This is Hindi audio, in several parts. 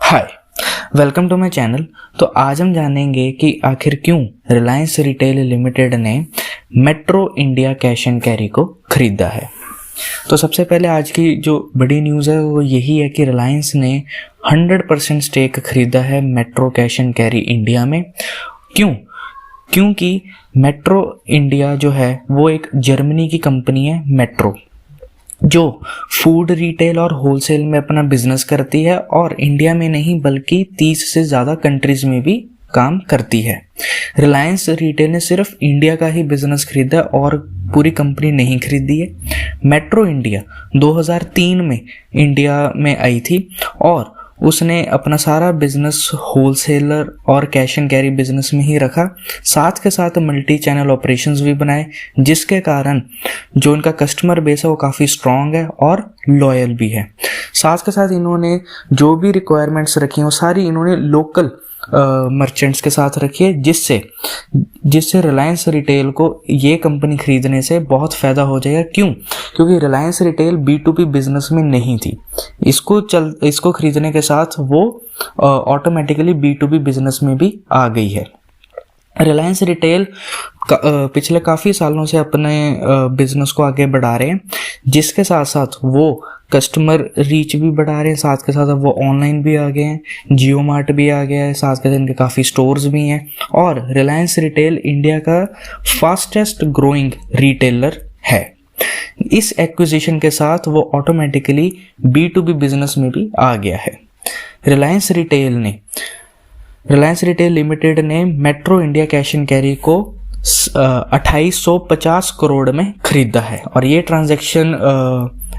Hi, welcome to my channel. तो आज हम जानेंगे कि आखिर क्यों रिलायंस रिटेल लिमिटेड ने Metro India Cash and Carry को खरीदा है। तो सबसे पहले आज की जो बड़ी न्यूज़ है वो यही है कि रिलायंस ने 100% स्टेक खरीदा है metro cash and carry India में। क्योंकि मेट्रो इंडिया जो है वो एक जर्मनी की कंपनी है, मेट्रो, जो फूड रिटेल और होलसेल में अपना बिजनेस करती है और इंडिया में नहीं बल्कि 30 से ज़्यादा कंट्रीज में भी काम करती है। रिलायंस रिटेल ने सिर्फ इंडिया का ही बिजनेस खरीदा और पूरी कंपनी नहीं खरीदी है। मेट्रो इंडिया 2003 में इंडिया में आई थी और उसने अपना सारा बिजनेस होलसेलर और कैश एंड कैरी बिजनेस में ही रखा, साथ के साथ मल्टी चैनल ऑपरेशंस भी बनाए, जिसके कारण जो इनका कस्टमर बेस है वो काफ़ी स्ट्रॉन्ग है और लॉयल भी है। साथ के साथ इन्होंने जो भी रिक्वायरमेंट्स रखी हैं वो सारी इन्होंने लोकल मर्चेंट्स के साथ रखी है, जिससे रिलायंस रिटेल को ये कंपनी खरीदने से बहुत फ़ायदा हो जाएगा। क्योंकि रिलायंस रिटेल B2B बिजनेस में नहीं थी। इसको खरीदने के साथ वो ऑटोमेटिकली B2B बिजनेस में भी आ गई है। रिलायंस रिटेल पिछले काफ़ी सालों से अपने बिजनेस को आगे बढ़ा रहे हैं, जिसके साथ साथ वो कस्टमर रीच भी बढ़ा रहे हैं, साथ के साथ अब वो ऑनलाइन भी आ गए हैं, जियो मार्ट भी आ गया है, साथ के साथ इनके काफ़ी स्टोर्स भी हैं और रिलायंस रिटेल इंडिया का फास्टेस्ट ग्रोइंग रिटेलर है। इस एक्विजिशन के साथ वो ऑटोमेटिकली B2B बिजनेस में भी आ गया है। रिलायंस रिटेल लिमिटेड ने Metro India Cash and Carry को 2850 करोड़ में खरीदा है और ये ट्रांजैक्शन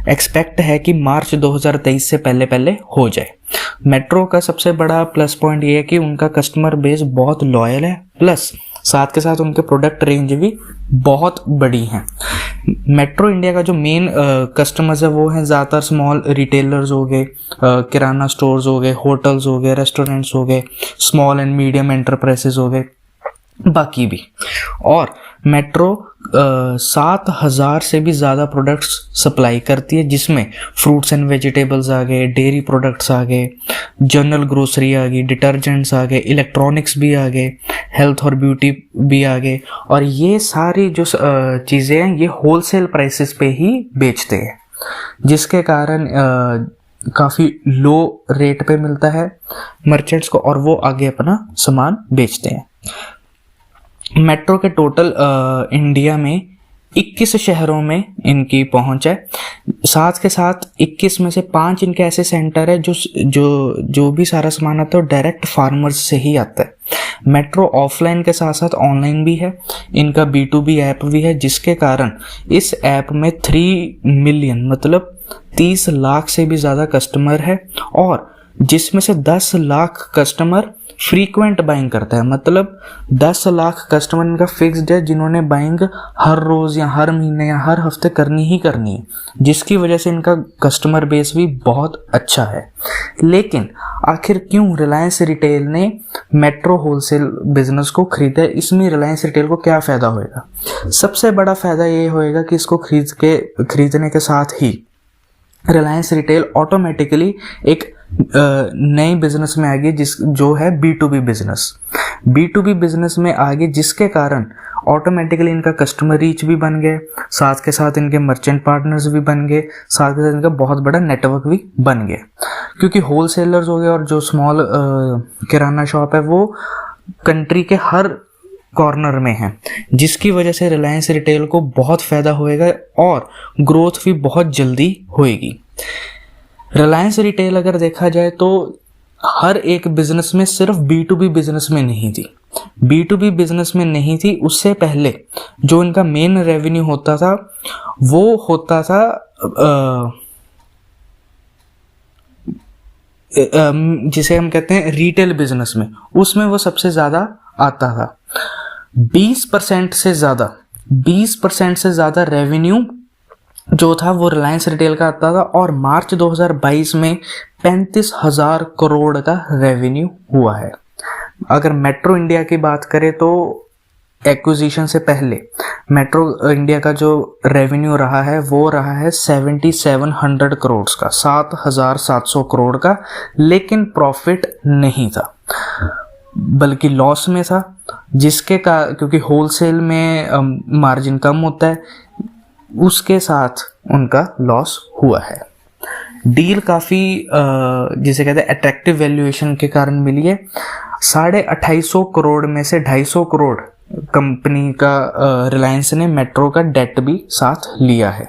एक्सपेक्ट है कि मार्च 2023 से पहले हो जाए। मेट्रो का सबसे बड़ा प्लस पॉइंट ये है कि उनका कस्टमर बेस बहुत लॉयल है, प्लस साथ के साथ उनके प्रोडक्ट रेंज भी बहुत बड़ी हैं। मेट्रो इंडिया का जो मेन कस्टमर्स है वो हैं ज़्यादातर स्मॉल रिटेलर्स हो गए, किराना स्टोर्स हो गए, होटल्स हो गए, रेस्टोरेंट्स हो गए, स्मॉल एंड मीडियम एंटरप्राइजेस हो गए, बाकी भी। और मेट्रो 7000 से भी ज़्यादा प्रोडक्ट्स सप्लाई करती है, जिसमें फ्रूट्स एंड वेजिटेबल्स आ गए, डेयरी प्रोडक्ट्स आ गए, जनरल ग्रोसरी आ गई, डिटर्जेंट्स आ गए, इलेक्ट्रॉनिक्स भी आ गए, हेल्थ और ब्यूटी भी आ गए। और ये सारी जो चीज़ें हैं ये होलसेल प्राइसेस पे ही बेचते हैं, जिसके कारण काफ़ी लो रेट पे मिलता है मर्चेंट्स को और वो आगे अपना सामान बेचते हैं। मेट्रो के टोटल इंडिया में 21 शहरों में इनकी पहुंच है। साथ के साथ 21 में से 5 इनके ऐसे सेंटर है जो भी सारा सामान आता है डायरेक्ट फार्मर्स से ही आता है। मेट्रो ऑफलाइन के साथ साथ ऑनलाइन भी है, इनका B2B ऐप भी है, जिसके कारण इस ऐप में 3 मिलियन मतलब 30 लाख से भी ज़्यादा कस्टमर है और जिसमें से 10 लाख कस्टमर फ्रीक्वेंट बाइंग करता है। मतलब 10 लाख कस्टमर इनका फिक्स्ड है जिन्होंने बाइंग हर रोज़ या हर महीने या हर हफ्ते करनी है, जिसकी वजह से इनका कस्टमर बेस भी बहुत अच्छा है। लेकिन आखिर क्यों रिलायंस रिटेल ने मेट्रो होलसेल बिजनेस को खरीदा? इसमें रिलायंस रिटेल को क्या फ़ायदा होएगा? सबसे बड़ा फ़ायदा ये होएगा कि इसको खरीदने के साथ ही रिलायंस रिटेल ऑटोमेटिकली एक नई बिजनेस में आ गई जो है B2B बिजनेस में आ गई, जिसके कारण ऑटोमेटिकली इनका कस्टमर रीच भी बन गए, साथ के साथ इनके मर्चेंट पार्टनर्स भी बन गए, साथ के साथ इनका बहुत बड़ा नेटवर्क भी बन गया। क्योंकि होलसेलर्स हो गए और जो स्मॉल किराना शॉप है वो कंट्री के हर कॉर्नर में है, जिसकी वजह से रिलायंस रिटेल को बहुत फ़ायदा होएगा और ग्रोथ भी बहुत जल्दी होएगी। रिलायंस रिटेल अगर देखा जाए तो हर एक बिजनेस में सिर्फ B2B बिजनेस में नहीं थी। B2B बिजनेस में नहीं थी, उससे पहले जो इनका मेन रेवेन्यू होता था वो होता था जिसे हम कहते हैं रिटेल बिजनेस में, उसमें वो सबसे ज़्यादा आता था। 20% से ज़्यादा रेवेन्यू जो था वो रिलायंस रिटेल का आता था और मार्च 2022 में 35,000 करोड़ का रेवेन्यू हुआ है। अगर मेट्रो इंडिया की बात करें तो एक्विजिशन से पहले मेट्रो इंडिया का जो रेवेन्यू रहा है वो रहा है 7700 करोड़ का, 7700 करोड़ का, लेकिन प्रॉफिट नहीं था बल्कि लॉस में था, जिसके का क्योंकि होलसेल में मार्जिन कम होता है, उसके साथ उनका लॉस हुआ है। डील काफ़ी जिसे कहते हैं अट्रैक्टिव वैल्यूएशन के कारण मिली है। 250 करोड़ में से 250 करोड़ कंपनी का रिलायंस ने मेट्रो का डेट भी साथ लिया है।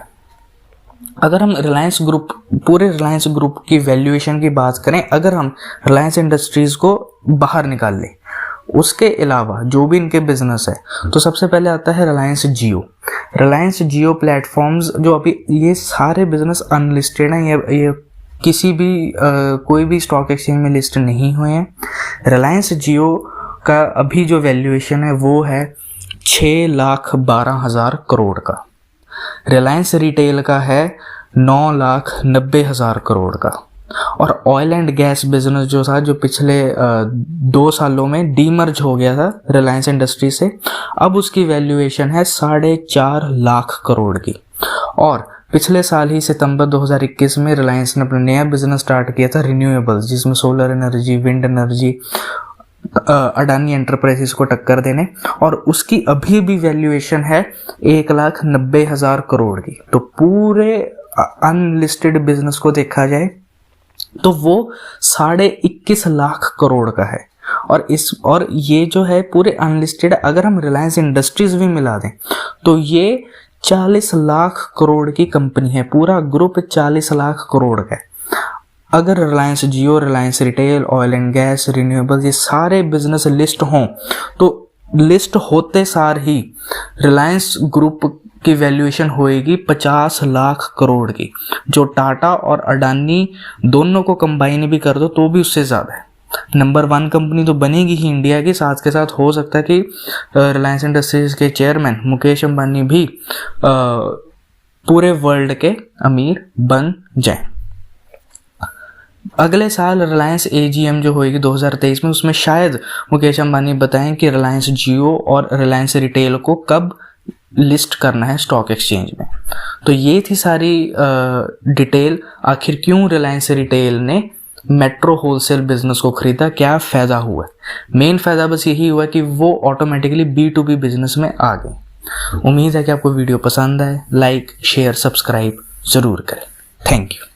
अगर हम रिलायंस ग्रुप, पूरे रिलायंस ग्रुप की वैल्यूएशन की बात करें, अगर हम रिलायंस इंडस्ट्रीज़ को बाहर निकाल लें, उसके अलावा जो भी इनके बिजनेस है, तो सबसे पहले आता है रिलायंस जियो। रिलायंस जियो प्लेटफॉर्म्स, जो अभी ये सारे बिजनेस अनलिस्टेड हैं, ये किसी भी कोई भी स्टॉक एक्सचेंज में लिस्ट नहीं हुए हैं। रिलायंस जियो का अभी जो वैल्यूएशन है वो है 6,12,000 करोड़ का। रिलायंस रिटेल का है 9,90,000 करोड़ का। और ऑयल एंड गैस बिजनेस जो था, जो पिछले 2 सालों में डीमर्ज हो गया था रिलायंस इंडस्ट्री से, अब उसकी वैल्यूएशन है 4.5 लाख करोड़ की। और पिछले साल ही सितंबर 2021 में रिलायंस ने अपना नया बिजनेस स्टार्ट किया था, रिन्यूएबल्स, जिसमें solar energy, wind energy, Adani enterprises को टक्कर देने, और उसकी अभी भी वैल्यूएशन है 1,90,000 करोड़ की। तो पूरे अनलिस्टेड बिजनेस को देखा जाए तो वो 21.5 लाख करोड़ का है। और ये जो है पूरे अनलिस्टेड, अगर हम रिलायंस इंडस्ट्रीज भी मिला दें तो ये 40 लाख करोड़ की कंपनी है। पूरा ग्रुप 40 लाख करोड़ का है। अगर Reliance Jio, Reliance retail, oil and gas, renewables, ये सारे बिजनेस लिस्ट हों, तो लिस्ट होते सार ही रिलायंस ग्रुप की वैल्यूएशन होएगी 50 लाख करोड़ की, जो टाटा और अडानी दोनों को कंबाइन भी कर दो तो भी उससे ज़्यादा है। नंबर 1 कंपनी तो बनेगी ही इंडिया की, साथ के साथ हो सकता है कि रिलायंस इंडस्ट्रीज के चेयरमैन मुकेश अंबानी भी पूरे वर्ल्ड के अमीर बन जाएं। अगले साल रिलायंस AGM जो होएगी 2023 में, उसमें शायद मुकेश अंबानी बताएं कि रिलायंस जियो और रिलायंस रिटेल को कब लिस्ट करना है स्टॉक एक्सचेंज में। तो ये थी सारी डिटेल, आखिर क्यों रिलायंस रिटेल ने मेट्रो होलसेल बिजनेस को खरीदा, क्या फ़ायदा हुआ। मेन फ़ायदा बस यही हुआ कि वो ऑटोमेटिकली B2B बिजनेस में आ गए। उम्मीद है कि आपको वीडियो पसंद आए। लाइक, शेयर, सब्सक्राइब ज़रूर करें। Thank you.